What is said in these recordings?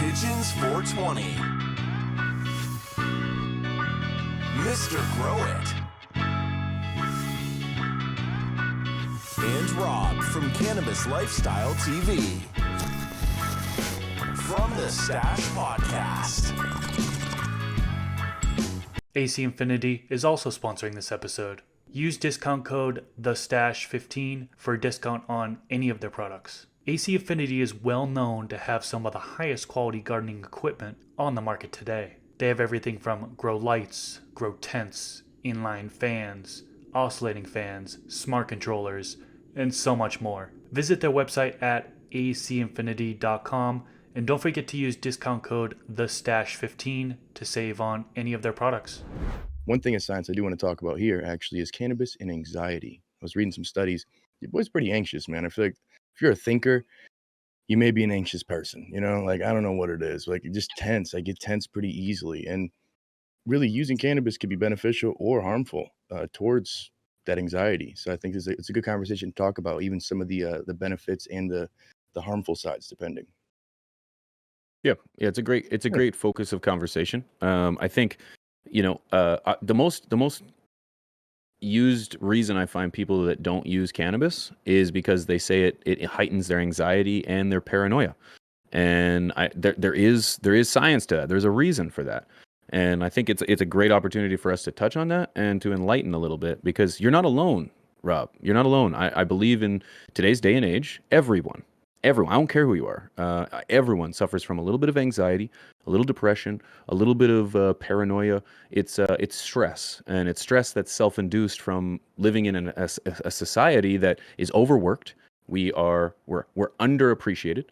Pigeons 420. Mr. Grow It. And Rob from Cannabis Lifestyle TV. From the Stash Podcast. AC Infinity is also sponsoring this episode. Use discount code THESTASH15 for a discount on any of their products. AC Infinity is well known to have some of the highest quality gardening equipment on the market today. They have everything from grow lights, grow tents, inline fans, oscillating fans, smart controllers, and so much more. Visit their website at acinfinity.com and don't forget to use discount code THESTASH15 to save on any of their products. One thing of science I do want to talk about here actually is cannabis and anxiety. I was reading some studies. Your boy's pretty anxious, man. I feel like if you're a thinker, you may be an anxious person, like, I don't know what it is. Like, just tense. I get tense pretty easily. And really using cannabis could be beneficial or harmful towards that anxiety. So I think it's a good conversation to talk about even some of the benefits and the harmful sides, depending. Yeah, it's a great focus of conversation. I think, the most used reason I find people that don't use cannabis is because they say it heightens their anxiety and their paranoia. And there is science to that. There's a reason for that. And I think it's a great opportunity for us to touch on that and to enlighten a little bit, because you're not alone, Rob. You're not alone. I believe in today's day and age, everyone, I don't care who you are, everyone suffers from a little bit of anxiety, a little depression, a little bit of paranoia. It's stress, and it's stress that's self-induced from living in a society that is overworked. We're underappreciated.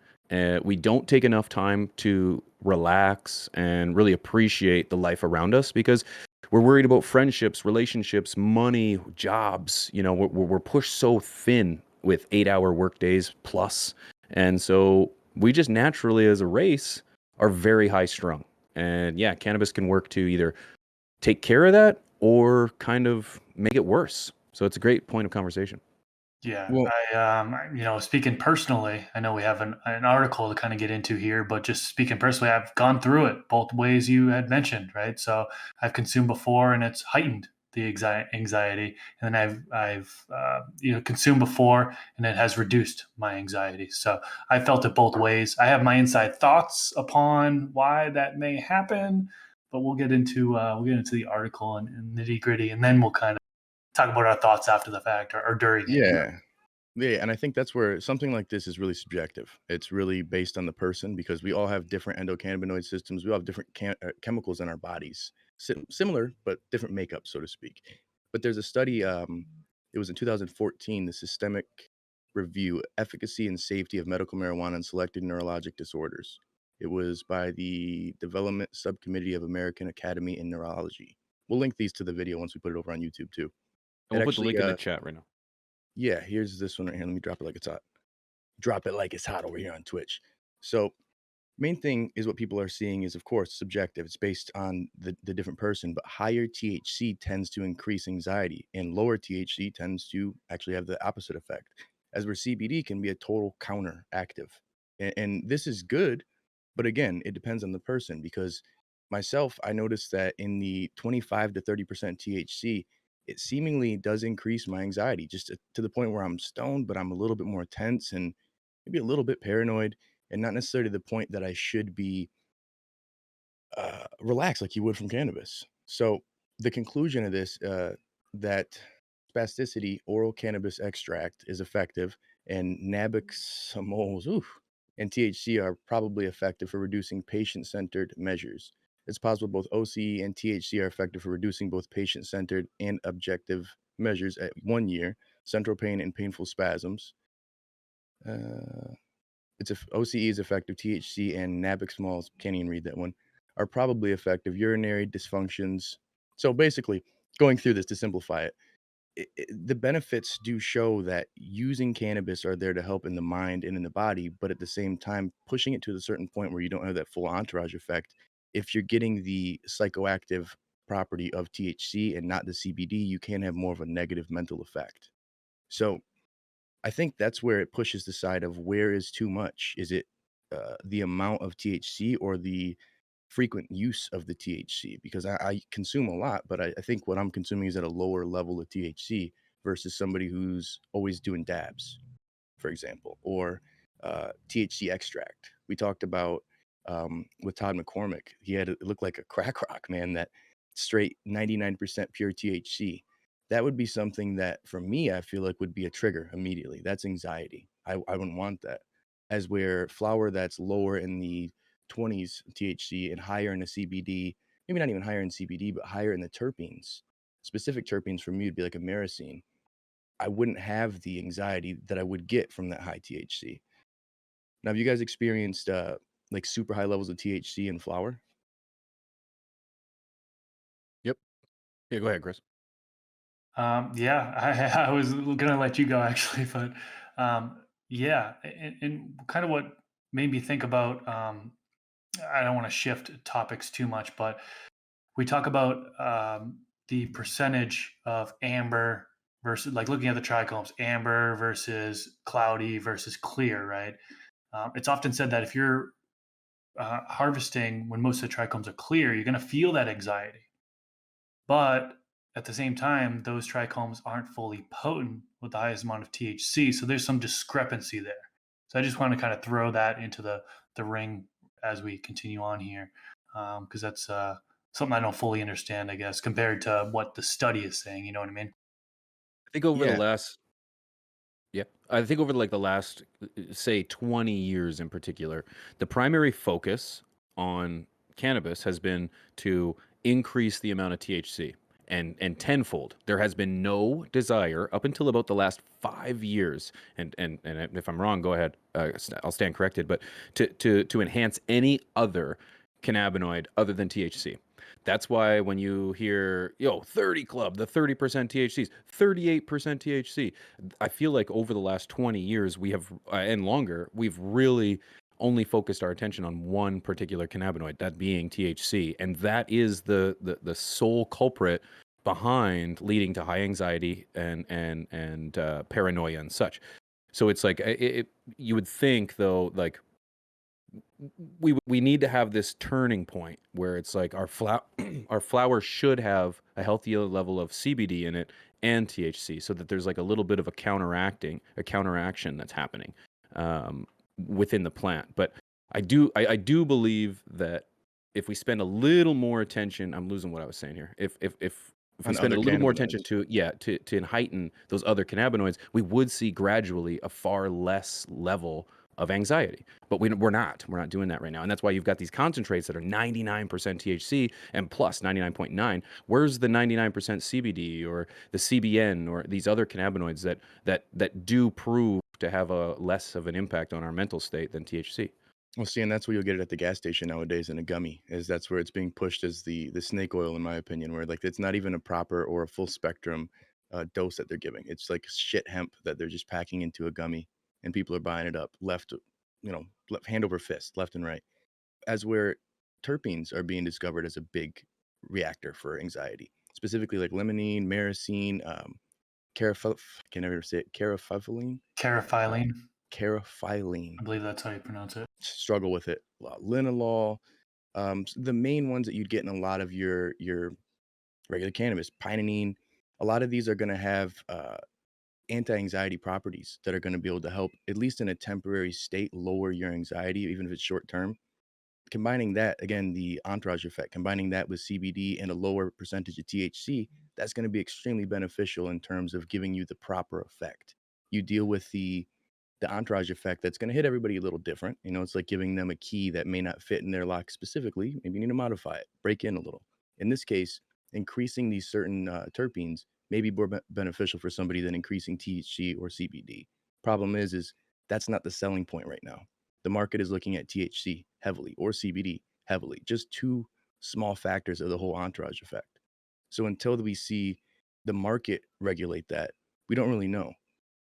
We don't take enough time to relax and really appreciate the life around us because we're worried about friendships, relationships, money, jobs. We're pushed so thin with 8-hour work days plus. And so we just naturally as a race are very high strung. And yeah, cannabis can work to either take care of that or kind of make it worse. So it's a great point of conversation. Yeah, Well- speaking personally, I know we have an article to kind of get into here, but just speaking personally, I've gone through it both ways you had mentioned, right? So I've consumed before, and it's heightened the anxiety, and then I've consumed before, and it has reduced my anxiety. So I felt it both ways. I have my inside thoughts upon why that may happen, but we'll get into the article and nitty gritty, and then we'll kind of talk about our thoughts after the fact or during. Yeah. And I think that's where something like this is really subjective. It's really based on the person because we all have different endocannabinoid systems. We all have different chemicals in our bodies, similar but different makeup, so to speak. But there's a study, it was in 2014, the Systemic Review, Efficacy and Safety of Medical Marijuana in Selected Neurologic Disorders. It was by the Development Subcommittee of American Academy in Neurology. We'll link these to the video once we put it over on YouTube too. And we'll It put the link in actually, the chat right now. Yeah, here's this one right here. Let me drop it like it's hot. Drop it like it's hot over here on Twitch. So main thing is what people are seeing is, of course, subjective. It's based on the different person, but higher THC tends to increase anxiety and lower THC tends to actually have the opposite effect, as where CBD can be a total counteractive. And this is good, but again, it depends on the person because myself, I noticed that in the 25 to 30% THC, it seemingly does increase my anxiety just to the point where I'm stoned, but I'm a little bit more tense and maybe a little bit paranoid, and not necessarily to the point that I should be relaxed like you would from cannabis. So the conclusion of this, that spasticity oral cannabis extract is effective, and nabiximols and THC are probably effective for reducing patient-centered measures. It's possible both OCE and THC are effective for reducing both patient-centered and objective measures at 1 year, central pain and painful spasms. OCE is effective, THC and nabiximols, can't even read that one, are probably effective, urinary dysfunctions. So basically, going through this to simplify it, the benefits do show that using cannabis are there to help in the mind and in the body, but at the same time, pushing it to a certain point where you don't have that full entourage effect. If you're getting the psychoactive property of THC and not the CBD, you can have more of a negative mental effect. So I think that's where it pushes the side of where is too much. Is it the amount of THC or the frequent use of the THC, because I consume a lot, but I think what I'm consuming is at a lower level of THC versus somebody who's always doing dabs, for example, or THC extract. We talked about with Todd McCormick. It looked like a crack rock, man, that straight 99% pure THC. That would be something that for me, I feel like would be a trigger immediately. That's anxiety. I wouldn't want that. As where flower that's lower in the 20s THC and higher in the CBD, maybe not even higher in CBD, but higher in the terpenes. Specific terpenes for me would be like a myrcene. I wouldn't have the anxiety that I would get from that high THC. Now, have you guys experienced like super high levels of THC in flower? Yep. Yeah, go ahead, Chris. Yeah, I was gonna let you go actually, but yeah, and kind of what made me think about. I don't want to shift topics too much, but we talk about the percentage of amber versus, like, looking at the trichomes, amber versus cloudy versus clear, right? It's often said that if you're harvesting when most of the trichomes are clear, you're going to feel that anxiety. But at the same time, those trichomes aren't fully potent with the highest amount of THC. So there's some discrepancy there. So I just want to kind of throw that into the ring as we continue on here, because that's something I don't fully understand, I guess, compared to what the study is saying. You know what I mean? I think over the Yeah. last Yeah. I think over like the last, say, 20 years in particular, the primary focus on cannabis has been to increase the amount of THC and tenfold. There has been no desire up until about the last 5 years, and if I'm wrong, go ahead. I'll stand corrected. But to enhance any other cannabinoid other than THC. That's why when you hear, 30 Club, the 30% THCs, 38% THC, I feel like over the last 20 years, we have, and longer, we've really only focused our attention on one particular cannabinoid, that being THC. And that is the sole culprit behind leading to high anxiety and paranoia and such. So it's like, you would think, though, like, we need to have this turning point where it's like our flower should have a healthier level of CBD in it and THC, so that there's like a little bit of a counteraction that's happening within the plant. But I do believe that if we spend a little more attention, I'm losing what I was saying here. If we On spend other a little more attention cannabinoids. to heighten those other cannabinoids, we would see gradually a far less level of anxiety. But we're not doing that right now. And that's why you've got these concentrates that are 99% THC and plus 99.9. Where's the 99% CBD or the CBN or these other cannabinoids that do prove to have a less of an impact on our mental state than THC? Well, see, and that's where you'll get it at the gas station nowadays in a gummy. Is That's where it's being pushed as the snake oil, in my opinion, where like it's not even a proper or a full spectrum dose that they're giving. It's like shit hemp that they're just packing into a gummy, and people are buying it up left hand over fist, left and right. As where terpenes are being discovered as a big reactor for anxiety, specifically like limonene, myrcene, can never say it, uh, Carafilene, carafilene. I believe that's how you pronounce it. Struggle with it. Linalool. The main ones that you'd get in a lot of your regular cannabis, pinene. A lot of these are going to have anti-anxiety properties that are going to be able to help, at least in a temporary state, lower your anxiety, even if it's short term. Combining that, again, the entourage effect, combining that with CBD and a lower percentage of THC, that's going to be extremely beneficial in terms of giving you the proper effect. You deal with the entourage effect that's going to hit everybody a little different. It's like giving them a key that may not fit in their lock specifically. Maybe you need to modify it, break in a little. In this case, increasing these certain terpenes may be more beneficial for somebody than increasing THC or CBD. Problem is that's not the selling point right now. The market is looking at THC heavily or CBD heavily, just two small factors of the whole entourage effect. So until we see the market regulate that, we don't really know.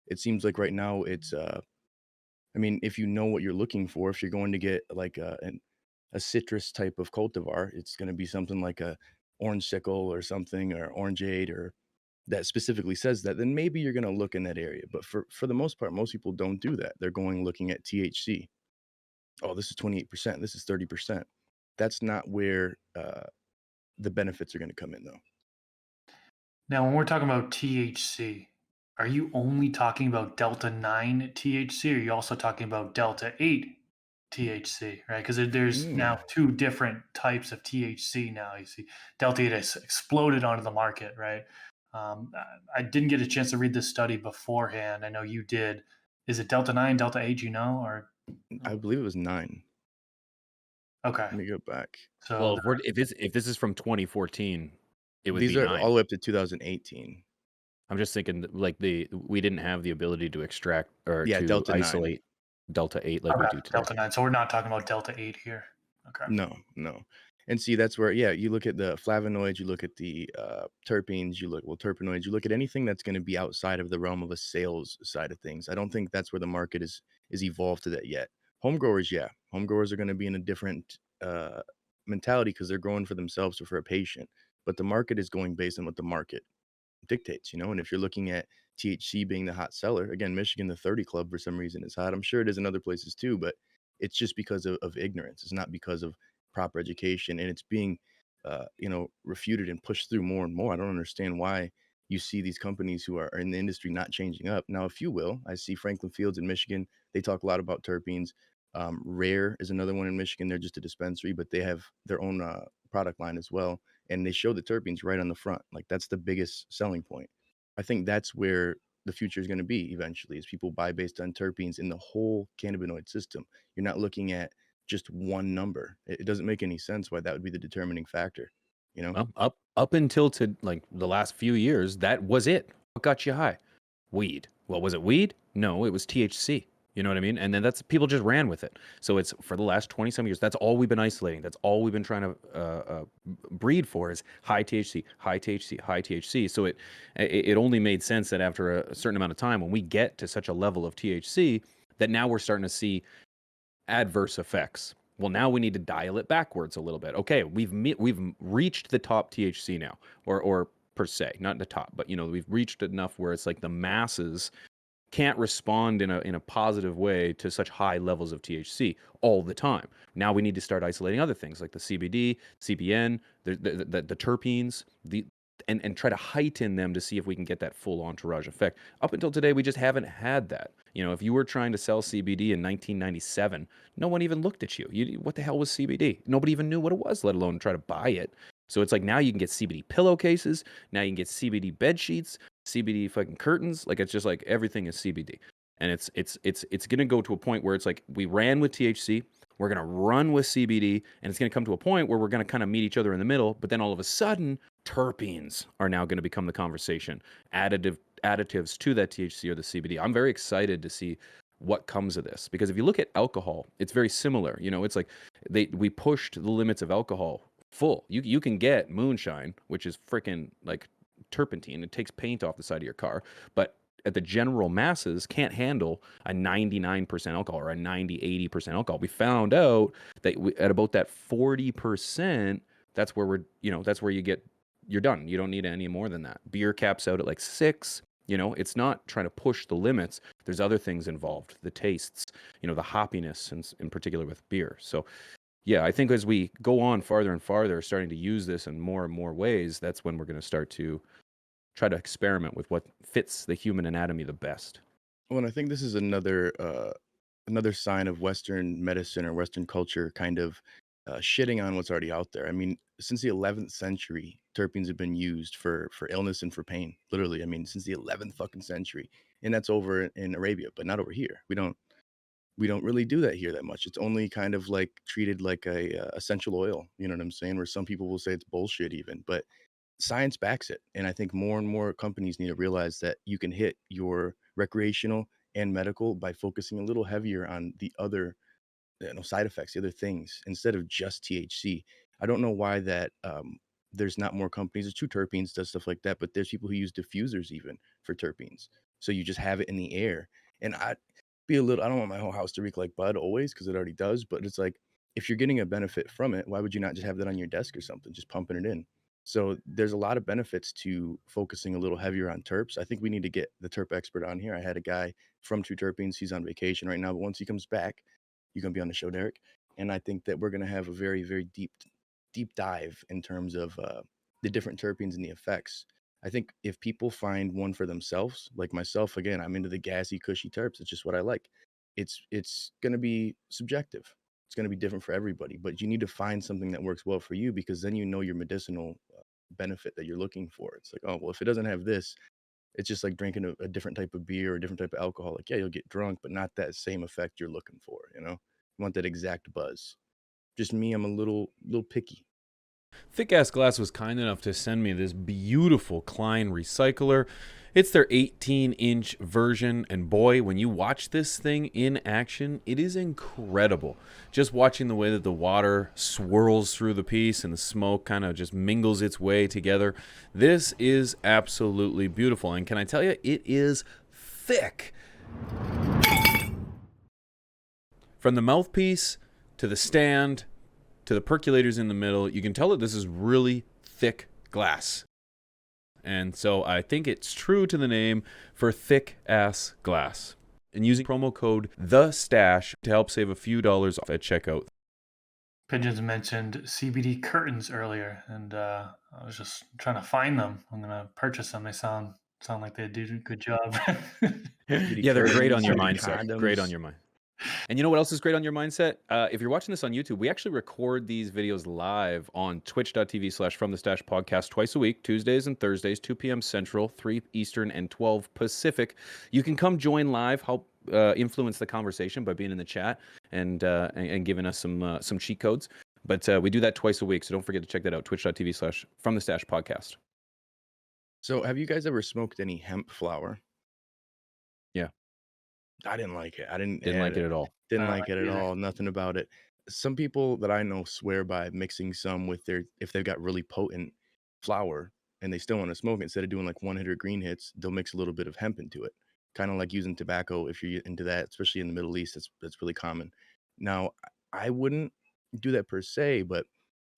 It seems like right now it's I mean, if you know what you're looking for, if you're going to get like a citrus type of cultivar, it's going to be something like a orange sickle or something, or orangeade, or that specifically says that, then maybe you're going to look in that area. But for the most part, most people don't do that. They're going looking at THC. oh, this is 28%, this is 30%. That's not where the benefits are going to come in, though. Now, when we're talking about THC, are you only talking about Delta 9 THC, or are you also talking about Delta 8 THC, right? Because there's Mm. now two different types of THC now. You see, Delta 8 has exploded onto the market, right? I didn't get a chance to read this study beforehand. I know you did. Is it Delta 9, Delta 8, you know? Or I believe it was 9. okay. Let me go back. So Well, if this is from 2014, it would These be are all 9. the way up to 2018. I'm just thinking like we didn't have the ability to extract or Yeah, to Delta 9. isolate Delta 8 like we okay, do today. Delta 9. So we're not talking about Delta 8 here. Okay. No, no. And see, that's where, yeah, you look at the flavonoids, you look at the terpenes, terpenoids, you look at anything that's going to be outside of the realm of a sales side of things. I don't think that's where the market is evolved to that yet. Home growers, yeah, home growers are going to be in a different mentality because they're growing for themselves or for a patient. But the market is going based on what the market dictates, you know. And if you're looking at THC being the hot seller, again, Michigan, the 30 Club for some reason is hot. I'm sure it is in other places too, but it's just because of ignorance. It's not because of proper education, and it's being, refuted and pushed through more and more. I don't understand why you see these companies who are in the industry not changing up. Now, if you will, I see Franklin Fields in Michigan. They talk a lot about terpenes. Rare is another one in Michigan. They're just a dispensary, but they have their own product line as well, and they show the terpenes right on the front. Like that's the biggest selling point. I think that's where the future is going to be eventually, is people buy based on terpenes in the whole cannabinoid system. You're not looking at just one number. It doesn't make any sense why that would be the determining factor, you know? Well, up until to like the last few years, that was it. What got you high? Weed. Well, was it weed? No, it was THC. You know what I mean? And then that's people just ran with it. So it's for the last 20 some years. That's all we've been isolating. That's all we've been trying to breed for is high THC, high THC, high THC. So it only made sense that after a certain amount of time, when we get to such a level of THC, that now we're starting to see adverse effects. Well, now we need to dial it backwards a little bit. Okay, we've reached the top THC now, or per se, not the top, but we've reached enough where it's like the masses can't respond in a positive way to such high levels of THC all the time. Now we need to start isolating other things like the CBD, CBN, the terpenes, and try to heighten them to see if we can get that full entourage effect. Up until today, we just haven't had that. If you were trying to sell CBD in 1997, no one even looked at you. What the hell was CBD? Nobody even knew what it was, let alone try to buy it. So it's like now you can get CBD pillowcases, now you can get CBD bed sheets, CBD fucking curtains. Like it's just like everything is CBD. And it's going to go to a point where it's like we ran with THC, we're going to run with CBD, and it's going to come to a point where we're going to kind of meet each other in the middle, but then all of a sudden terpenes are now going to become the conversation. Additives to that THC or the CBD. I'm very excited to see what comes of this, because if you look at alcohol, it's very similar. It's like we pushed the limits of alcohol full. You can get moonshine, which is freaking like turpentine. It takes paint off the side of your car, but at the general masses can't handle a 99% alcohol or a 80% alcohol. We found out that at about that 40%, that's where that's where you're done. You don't need any more than that. Beer caps out at like 6. It's not trying to push the limits. There's other things involved, the tastes, the hoppiness, in particular with beer. So yeah, I think as we go on farther and farther, starting to use this in more and more ways, that's when we're going to start to try to experiment with what fits the human anatomy the best. Well, and I think this is another sign of Western medicine or Western culture kind of shitting on what's already out there. I mean, since the 11th century, terpenes have been used for illness and for pain. Literally, I mean, since the 11th fucking century, and that's over in Arabia, but not over here. We don't really do that here that much. It's only kind of like treated like a essential oil. You know what I'm saying? Where some people will say it's bullshit even, but science backs it. And I think more and more companies need to realize that you can hit your recreational and medical by focusing a little heavier on the other side effects, the other things, instead of just THC. I don't know why that there's not more companies. There's two terpenes, does stuff like that, but there's people who use diffusers even for terpenes. So you just have it in the air. And I don't want my whole house to reek like bud always, because it already does, but it's like, if you're getting a benefit from it, why would you not just have that on your desk or something, just pumping it in? So there's a lot of benefits to focusing a little heavier on terps. I think we need to get the terp expert on here. I had a guy from True Terpenes. He's on vacation right now, but once he comes back, you're going to be on the show, Derek. And I think that we're going to have a very, very deep dive in terms of the different terpenes and the effects. I think if people find one for themselves, like myself, again, I'm into the gassy, cushy terps. It's just what I like. It's going to be subjective. It's going to be different for everybody, but you need to find something that works well for you, because then you know your medicinal benefit that you're looking for. It's like, oh, well, if it doesn't have this, it's just like drinking a different type of beer or a different type of alcohol. Like, yeah, you'll get drunk, but not that same effect you're looking for. You want that exact buzz. Just me, I'm a little picky. Thick Ass Glass was kind enough to send me this beautiful Klein recycler. It's their 18-inch version, and boy, when you watch this thing in action, it is incredible. Just watching the way that the water swirls through the piece and the smoke kind of just mingles its way together. This is absolutely beautiful, and can I tell you, it is thick. From the mouthpiece to the stand to the percolators in the middle, you can tell that this is really thick glass. And so I think it's true to the name for Thick Ass Glass. And using promo code THESTASH to help save a few dollars off at checkout. Pigeons mentioned CBD curtains earlier, and I was just trying to find them. I'm gonna purchase them. They sound like they do a good job. Yeah, they're great on your Curtains, mindset. Great on condoms. your mind. And you know what else is great on your mindset? If you're watching this on YouTube, we actually record these videos live on twitch.tv/FromTheStash podcast twice a week, Tuesdays and Thursdays, 2 p.m. Central, 3 Eastern, and 12 Pacific. You can come join live, help influence the conversation by being in the chat and giving us some cheat codes. But we do that twice a week, so don't forget to check that out, twitch.tv/FromTheStash podcast. So have you guys ever smoked any hemp flower? Yeah. I didn't like it. I Didn't like it at all. Didn't I don't like it like it at either. all. Nothing about it. Some people that I know swear by mixing some with if they've got really potent flower and they still want to smoke it, instead of doing like one hit or green hits, they'll mix a little bit of hemp into it. Kind of like using tobacco if you're into that, especially in the Middle East. That's really common. Now, I wouldn't do that per se, but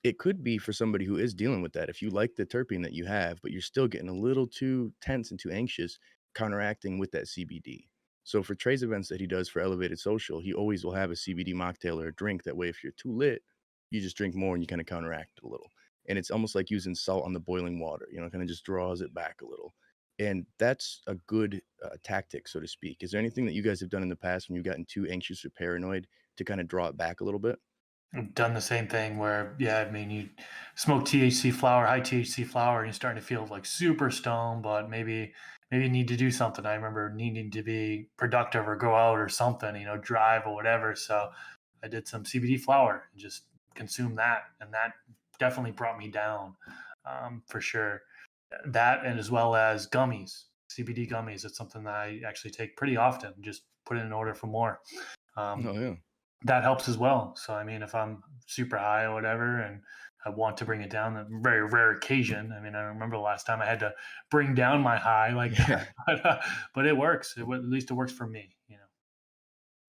it could be for somebody who is dealing with that. If you like the terpene that you have, but you're still getting a little too tense and too anxious, counteracting with that CBD. So for Trey's events that he does for Elevated Social, he always will have a CBD mocktail or a drink. That way, if you're too lit, you just drink more and you kind of counteract it a little. And it's almost like using salt on the boiling water, kind of just draws it back a little. And that's a good tactic, so to speak. Is there anything that you guys have done in the past when you've gotten too anxious or paranoid to kind of draw it back a little bit? I've done the same thing where, yeah, I mean, you smoke THC flower, high THC flower, and you're starting to feel like super stoned, but maybe you need to do something. I remember needing to be productive or go out or something, drive or whatever. So I did some CBD flower and just consumed that, and that definitely brought me down, for sure. That, and as well as gummies, CBD gummies. It's something that I actually take pretty often. Just put in an order for more. Oh, yeah. That helps as well. So, I mean, if I'm super high or whatever and I want to bring it down, a very rare occasion. I mean, I remember the last time I had to bring down my high like that, but it works. At least it works for me. Yeah,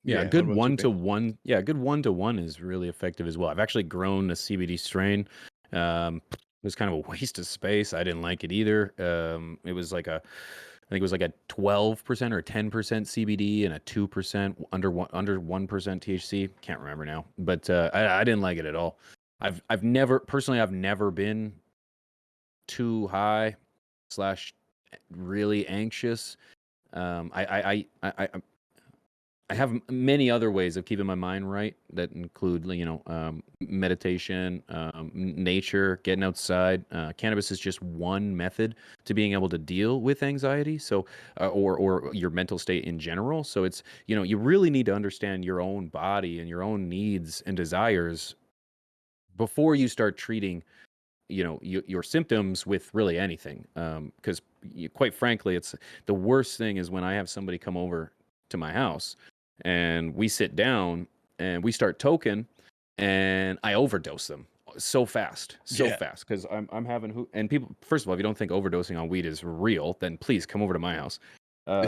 Yeah, good what about you, Ben? 1-to-1. Yeah, good 1-to-1 is really effective as well. I've actually grown a CBD strain. It was kind of a waste of space. I didn't like it either. It was like I think it was like a 12% or 10% CBD and a 2% under 1% THC. Can't remember now, but I didn't like it at all. I've never been too high / really anxious. I have many other ways of keeping my mind right that include, meditation, nature, getting outside. Cannabis is just one method to being able to deal with anxiety. So, or your mental state in general. So it's, you really need to understand your own body and your own needs and desires before you start treating, your symptoms with really anything. Because quite frankly, it's the worst thing is when I have somebody come over to my house and we sit down and we start toking and I overdose them so fast Yeah. because I'm having and people, first of all, if you don't think overdosing on weed is real, then please come over to my house. Well,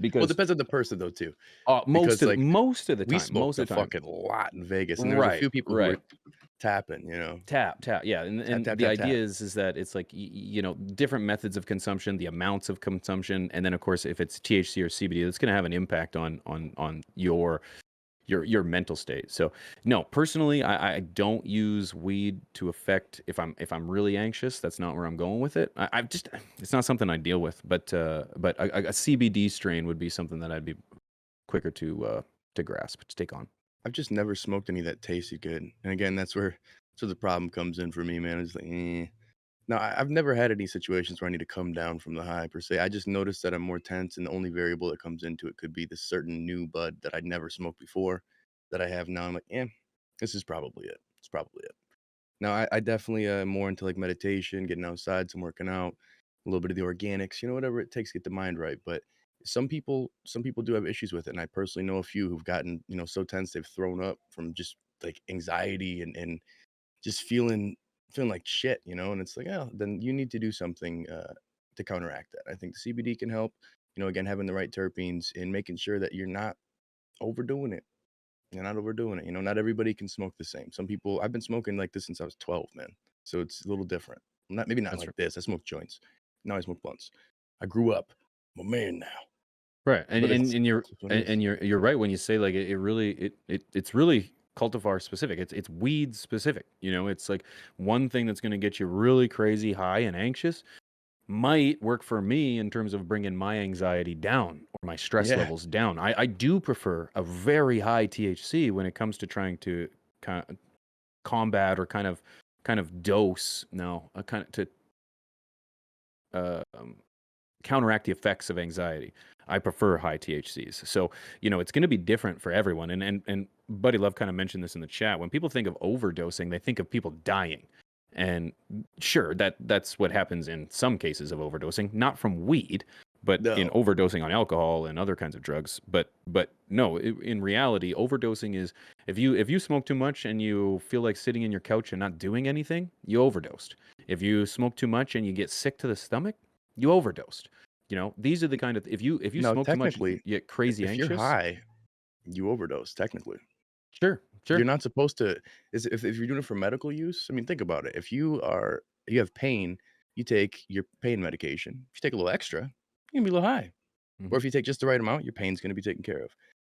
Because it depends on the person though too. most Because of like most of the we time, smoked a fucking lot in Vegas, and there was a Right, few people who were right. tapping, Tap, yeah, and tap, the tap, idea tap. is that it's like different methods of consumption, the amounts of consumption, and then of course if it's THC or CBD, that's going to have an impact on your your mental state. So no, personally, I don't use weed to affect if I'm really anxious. That's not where I'm going with it. I've just it's not something I deal with. But a CBD strain would be something that I'd be quicker to grasp, to take on. I've just never smoked any that tasted good. And again, that's where the problem comes in for me, man. It's like, No, I've never had any situations where I need to come down from the high per se. I just noticed that I'm more tense, and the only variable that comes into it could be this certain new bud that I'd never smoked before that I have now. I'm like, this is probably it. It's probably it. Now, I definitely am more into like meditation, getting outside, some working out, a little bit of the organics, whatever it takes to get the mind right. But some people do have issues with it, and I personally know a few who've gotten so tense they've thrown up from just like anxiety and just feeling like shit, and it's like, oh, then you need to do something to counteract that. I think the CBD can help, again, having the right terpenes and making sure that you're not overdoing it. You're not overdoing it. Not everybody can smoke the same. Some people, I've been smoking like this since I was 12, man. So it's a little different. Maybe not That's like right. this. I smoke joints. Now I smoke blunts. I grew up. I'm a man now. Right, and But and, and you're it's what it is. and you're right when you say like it really it's really cultivar specific. It's weed specific. It's like one thing that's going to get you really crazy high and anxious might work for me in terms of bringing my anxiety down or my stress Yeah. levels down. I do prefer a very high THC when it comes to trying to kind of combat or kind of dose. No, kind of to um, counteract the effects of anxiety. I prefer high THCs. So, it's going to be different for everyone. And Buddy Love kind of mentioned this in the chat. When people think of overdosing, they think of people dying. And sure, that's what happens in some cases of overdosing, not from weed, but in No. overdosing on alcohol and other kinds of drugs. But no, in reality, overdosing is if you smoke too much and you feel like sitting in your couch and not doing anything, you overdosed. If you smoke too much and you get sick to the stomach, you overdosed. These are the kind of if you No, smoke too much, you technically, get crazy if you're anxious. high, you overdose, technically. Sure. You're not supposed to if you're doing it for medical use, I mean, think about it. If you have pain, you take your pain medication. If you take a little extra, you're gonna be a little high. Or Mhm. if you take just the right amount, your pain's gonna be taken care of.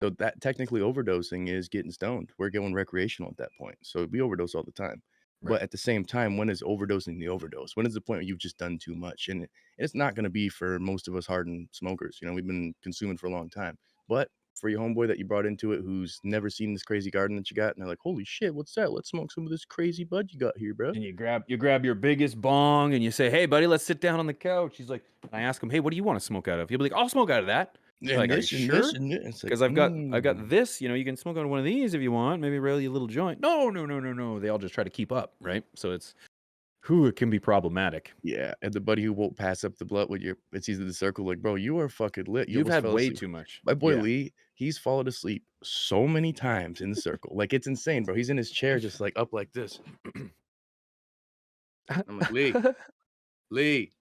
So that technically overdosing is getting stoned. We're going recreational at that point. So we overdose all the time. Right. But at the same time, when is overdosing the overdose? When is the point where you've just done too much? And it's not gonna be for most of us hardened smokers. We've been consuming for a long time. But for your homeboy that you brought into it who's never seen this crazy garden that you got, and they're like, holy shit, what's that? Let's smoke some of this crazy bud you got here, bro. And you grab your biggest bong and you say, "Hey, buddy, let's sit down on the couch." He's like, I ask him, "Hey, what do you want to smoke out of?" He'll be like, "I'll smoke out of that." And Like, are you this and this sure? and this. It's like, Because I've got this. You can smoke out of one of these if you want. Maybe roll you a little joint. No, no, no, no, no. They all just try to keep up, right? So it can be problematic. yeah. And the buddy who won't pass up the blunt when it's either the circle, like, bro, you are fucking lit. You You've almost had fell way asleep. too much. My boy Yeah. Lee, he's fallen asleep so many times in the circle. Like, it's insane, bro. He's in his chair just like up like this. I'm like, Lee.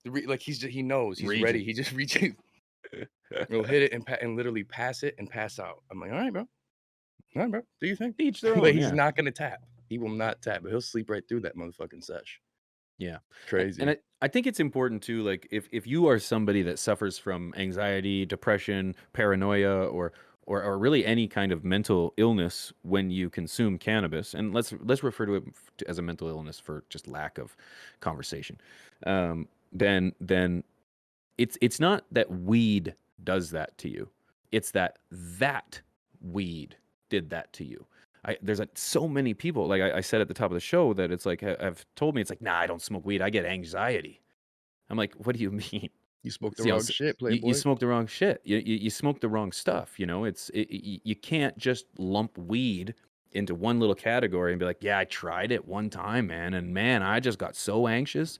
Like he knows he's ready. Raging. He just reaches. He'll hit it and literally pass it and pass out. I'm like, all right, bro. All right, bro. Do you think? Each their But own. he's Yeah. not gonna tap. He will not tap, but he'll sleep right through that motherfucking sesh. Yeah. Crazy. And I think it's important too, like if you are somebody that suffers from anxiety, depression, paranoia, or really any kind of mental illness when you consume cannabis, and let's refer to it as a mental illness for just lack of conversation, then it's not that weed does that to you. It's that weed did that to you. There's so many people, like I said at the top of the show, that it's like have told me, it's like, nah, I don't smoke weed. I get anxiety. I'm like, what do you mean? You smoked the See, wrong shit, you playboy. smoked the wrong shit. You smoked the wrong stuff. You can't just lump weed into one little category and be like, yeah, I tried it one time, man, and man, I just got so anxious.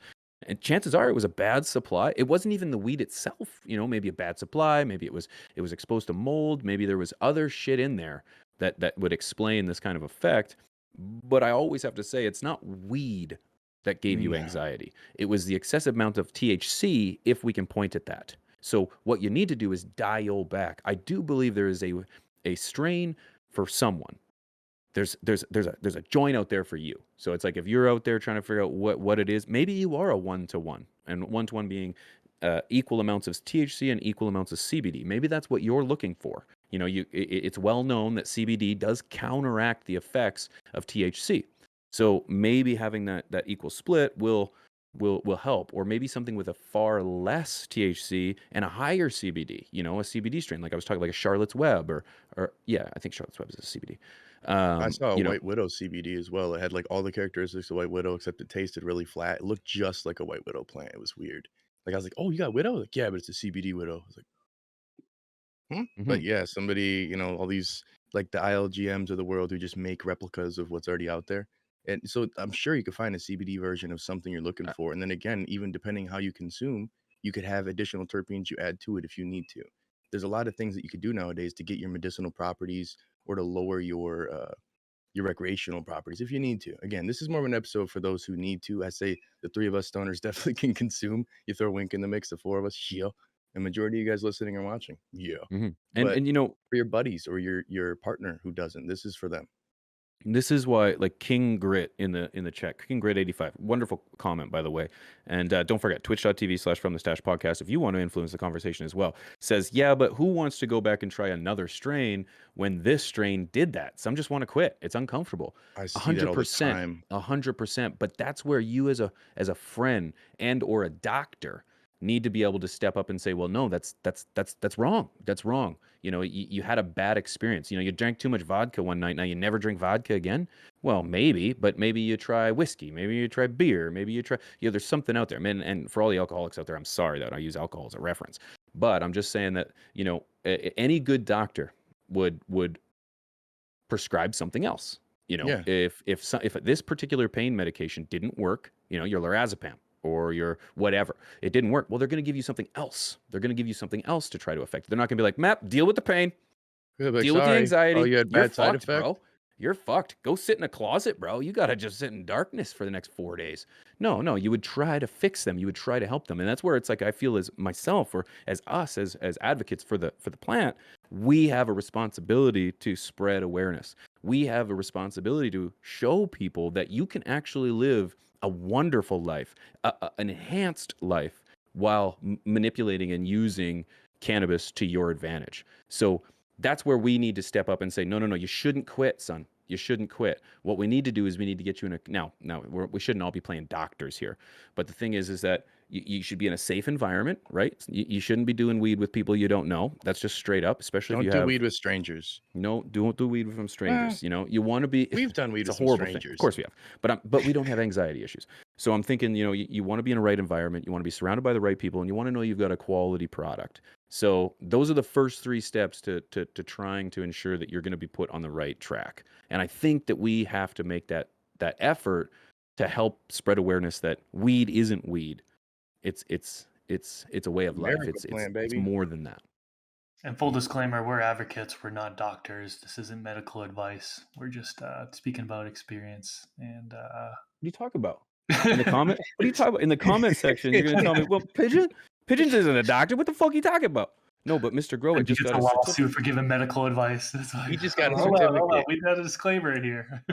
And chances are it was a bad supply. It wasn't even the weed itself, maybe a bad supply, maybe it was exposed to mold, maybe there was other shit in there that would explain this kind of effect. But I always have to say it's not weed that gave you No. anxiety. It was the excessive amount of THC, if we can point at that. So what you need to do is dial back. I do believe there is a strain for someone. There's a joint out there for you. So it's like if you're out there trying to figure out what it is, maybe you are a 1-to-1, and 1-to-1 being equal amounts of THC and equal amounts of CBD. Maybe that's what you're looking for. It's well known that CBD does counteract the effects of THC. So maybe having that equal split will help, or maybe something with a far less THC and a higher CBD. A CBD strain, like I was talking, like a Charlotte's Web, or yeah, I think Charlotte's Web is a CBD. I saw a White Widow CBD as well. It had like all the characteristics of White Widow, except it tasted really flat. It looked just like a White Widow plant. It was weird. Like I was like, "Oh, you got Widow?" Like, yeah, but it's a CBD Widow. I was like, But Mhm. yeah, somebody, all these like the ILGMs of the world who just make replicas of what's already out there. And so I'm sure you could find a CBD version of something you're looking Uh, for. And then again, even depending how you consume, you could have additional terpenes you add to it if you need to. There's a lot of things that you could do nowadays to get your medicinal properties or to lower your recreational properties if you need to. Again, this is more of an episode for those who need to. I say the three of us stoners definitely can consume. You throw Wink in the mix, the four of us, yeah. The majority of you guys listening and watching, yeah. mhm. And But and for your buddies or your partner who doesn't, this is for them. this is why, like, King Grit in the chat, King Grit 85, wonderful comment, by the way. And don't forget, twitch.tv/from the stash podcast, if you want to influence the conversation as well. Says, yeah, but who wants to go back and try another strain when this strain did that? Some just want to quit. It's uncomfortable. I see that all the 100%. time. 100%. But that's where you as a friend and or a doctor need to be able to step up and say, well, no, that's wrong. That's wrong. You had a bad experience. You drank too much vodka one night. Now you never drink vodka again. Well, maybe, but maybe you try whiskey. Maybe you try beer. Maybe you try, there's something out there. And for all the alcoholics out there, I'm sorry that I use alcohol as a reference, but I'm just saying that, any good doctor would prescribe something else. Yeah. If this particular pain medication didn't work, your lorazepam or your whatever, it didn't work. Well, they're going to give you something else. They're going to give you something else to try to affect. They're not going to be like, Map, deal with the pain, Like, deal with the sorry. Oh, anxiety. you had You're bad side fucked, effect? bro. You're fucked. Go sit in a closet, bro. You got to just sit in darkness for the next 4 days. No, you would try to fix them. You would try to help them. And that's where it's like, I feel as myself or as us, as advocates for the plant, we have a responsibility to spread awareness. We have a responsibility to show people that you can actually live a wonderful life, an enhanced life, while manipulating and using cannabis to your advantage. So that's where we need to step up and say, no, you shouldn't quit, son. You shouldn't quit. What we need to do is we need to get you in a now. We shouldn't all be playing doctors here, but the thing is that you should be in a safe environment, right? You shouldn't be doing weed with people you don't know. That's just straight up, especially if Don't you do have weed with strangers. no. Don't do weed from strangers. You want to be. We've done weed It's a with some horrible thing. Of strangers. course we have, but we don't have anxiety issues. So I'm thinking, you want to be in a right environment. You want to be surrounded by the right people, and you want to know you've got a quality product. So those are the first 3 steps to trying to ensure that you're going to be put on the right track. And I think that we have to make that effort to help spread awareness that weed isn't weed. It's a way of life. Miracle It's plant, it's baby. more than that. And full disclaimer, we're advocates. We're not doctors. This isn't medical advice. We're just speaking about experience. And What do you talk about? In the comment? What are you talking about? In the comment section, you're going to tell me, well, Pigeons isn't a doctor. What the fuck are you talking about? No, but Mr. Grow he just gets got a a lawsuit certificate. for giving medical advice. It's like, He just got a hold on. certificate. We got a disclaimer here.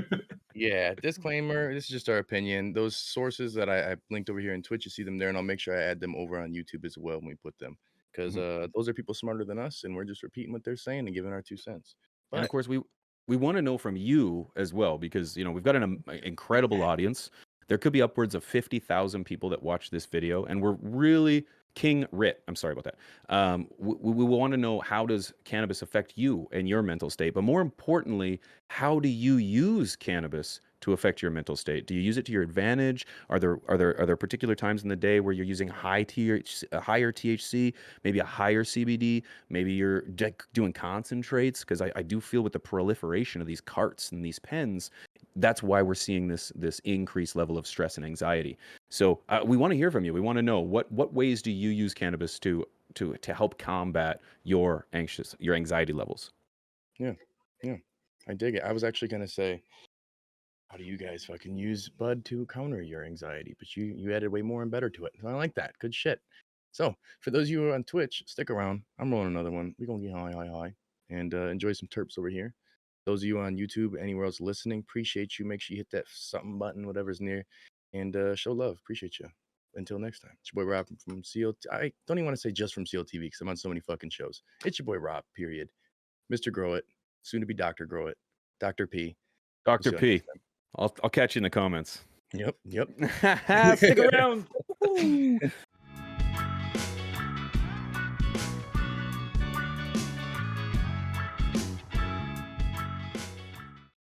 Yeah, disclaimer. This is just our opinion. Those sources that I linked over here in Twitch, you see them there, and I'll make sure I add them over on YouTube as well when we put them, because those are people smarter than us, and we're just repeating what they're saying and giving our 2 cents. And of But course, we want to know from you as well, because we've got an incredible audience. There could be upwards of 50,000 people that watch this video, and we're really King Rit. I'm sorry about that. We want to know, how does cannabis affect you and your mental state? But more importantly, how do you use cannabis to affect your mental state? Do you use it to your advantage? Are there particular times in the day where you're using higher THC, maybe a higher CBD, maybe you're doing concentrates? Because I do feel with the proliferation of these carts and these pens, that's why we're seeing this increased level of stress and anxiety. So we want to hear from you. We want to know what ways do you use cannabis to help combat your anxiety levels. yeah, I dig it. I was actually gonna say, how do you guys fucking use bud to counter your anxiety? But you added way more and better to it. So I like that. Good shit. So for those of you who are on Twitch, stick around. I'm rolling another one. We're gonna get high, and enjoy some terps over here. Those of you on YouTube, anywhere else listening, appreciate you. Make sure you hit that something button, whatever's near, and show love. Appreciate you. Until next time, it's your boy Rob from CLtv. I don't even want to say just from CLtv because I'm on so many fucking shows. It's your boy Rob. Period. Mr. Grow It, soon to be Dr. Grow It, Dr. P. Dr. See you P. next time. I'll catch you in the comments. Yep. Stick around. Woo.